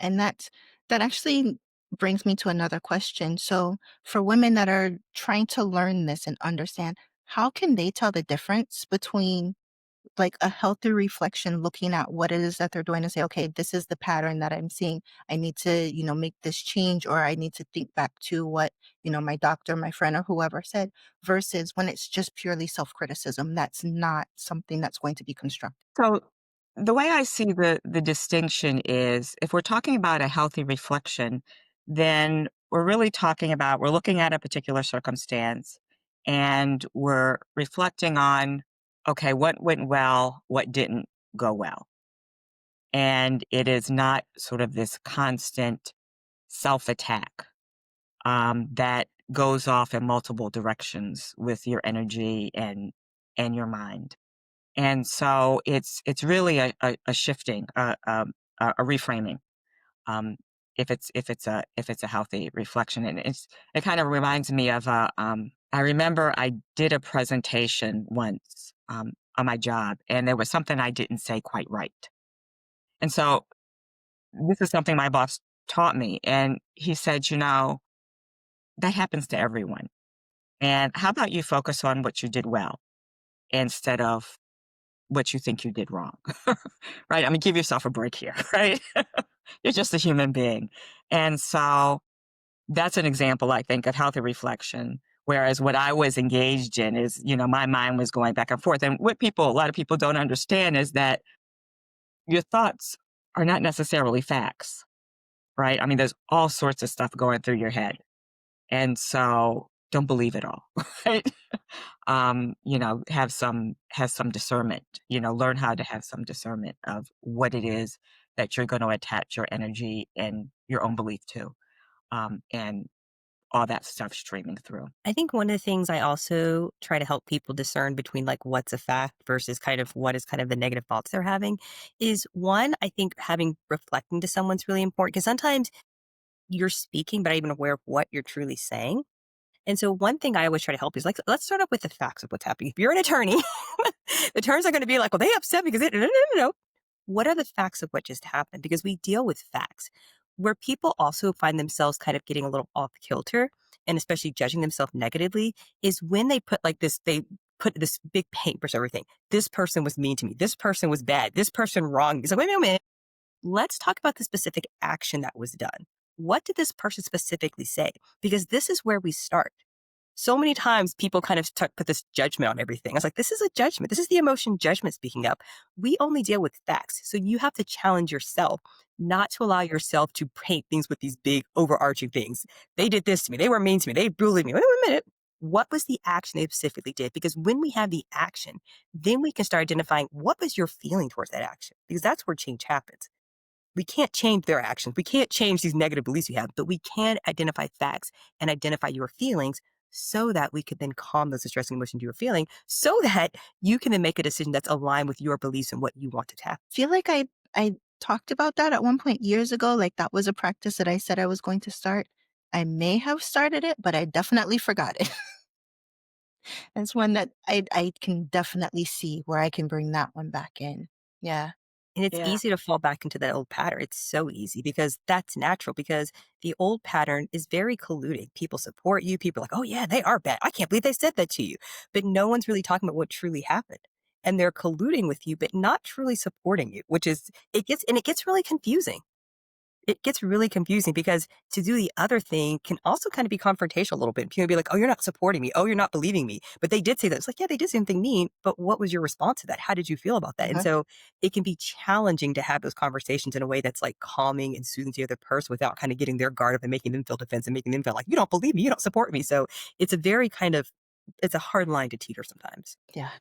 And that actually brings me to another question. So, for women that are trying to learn this and understand, how can they tell the difference between like a healthy reflection, looking at what it is that they're doing and say, okay, this is the pattern that I'm seeing. I need to, make this change, or I need to think back to what, my doctor, my friend, or whoever said, versus when it's just purely self criticism. That's not something that's going to be constructive. So the way I see the distinction is if we're talking about a healthy reflection, then we're really talking about we're looking at a particular circumstance and we're reflecting on, okay, what went well, what didn't go well. And it is not sort of this constant self-attack that goes off in multiple directions with your energy and your mind. And so it's really a shifting, a reframing. Um, if it's a healthy reflection, and it kind of reminds me of I remember I did a presentation once on my job, and there was something I didn't say quite right, and so this is something my boss taught me, and he said, that happens to everyone, and how about you focus on what you did well instead of what you think you did wrong, right? I mean, give yourself a break here, right? You're just a human being. And so that's an example, I think, of healthy reflection. Whereas what I was engaged in is, my mind was going back and forth. And what a lot of people don't understand is that your thoughts are not necessarily facts, right? I mean, there's all sorts of stuff going through your head. And so don't believe it all, right? Have some discernment, learn how to have some discernment of what it is that you're going to attach your energy and your own belief to, and all that stuff streaming through. I think one of the things I also try to help people discern between like what's a fact versus kind of what is kind of the negative thoughts they're having is one, I think having reflecting to someone's really important because sometimes you're speaking, but not even aware of what you're truly saying. And so one thing I always try to help is like, let's start off with the facts of what's happening. If you're an attorney, the attorneys are going to be like, well, they upset because no, no, no, no, no. What are the facts of what just happened? Because we deal with facts. Where people also find themselves kind of getting a little off kilter and especially judging themselves negatively is when they put like this, they put this big paintbrush everything. This person was mean to me. This person was bad. This person wronged me. It's like, wait a minute. Let's talk about the specific action that was done. What did this person specifically say? Because this is where we start. So many times people kind of put this judgment on everything. I was like, this is a judgment. This is the emotion judgment speaking up. We only deal with facts. So you have to challenge yourself not to allow yourself to paint things with these big overarching things. They did this to me. They were mean to me. They bullied me. Wait a minute. What was the action they specifically did? Because when we have the action, then we can start identifying what was your feeling towards that action? Because that's where change happens. We can't change their actions. We can't change these negative beliefs you have, but we can identify facts and identify your feelings so that we could then calm those distressing emotions you're feeling so that you can then make a decision that's aligned with your beliefs and what you want to happen. Feel like I talked about that at one point years ago. Like that was a practice that I said I was going to start. I may have started it, but I definitely forgot it. That's one that I can definitely see where I can bring that one back in. Yeah. And it's Yeah. easy to fall back into that old pattern. It's so easy because that's natural because the old pattern is very colluding. People support you. People are like, oh, yeah, they are bad. I can't believe they said that to you. But no one's really talking about what truly happened. And they're colluding with you, but not truly supporting you, which is, it gets really confusing. It gets really confusing because to do the other thing can also kind of be confrontational a little bit. People be like, oh, you're not supporting me. Oh, you're not believing me. But they did say that. It's like, yeah, they did something mean, but what was your response to that? How did you feel about that? And Uh-huh. so it can be challenging to have those conversations in a way that's like calming and soothing to the other person without kind of getting their guard up and making them feel defensive and making them feel like, you don't believe me. You don't support me. So it's a very kind of, it's a hard line to teeter sometimes. Yeah.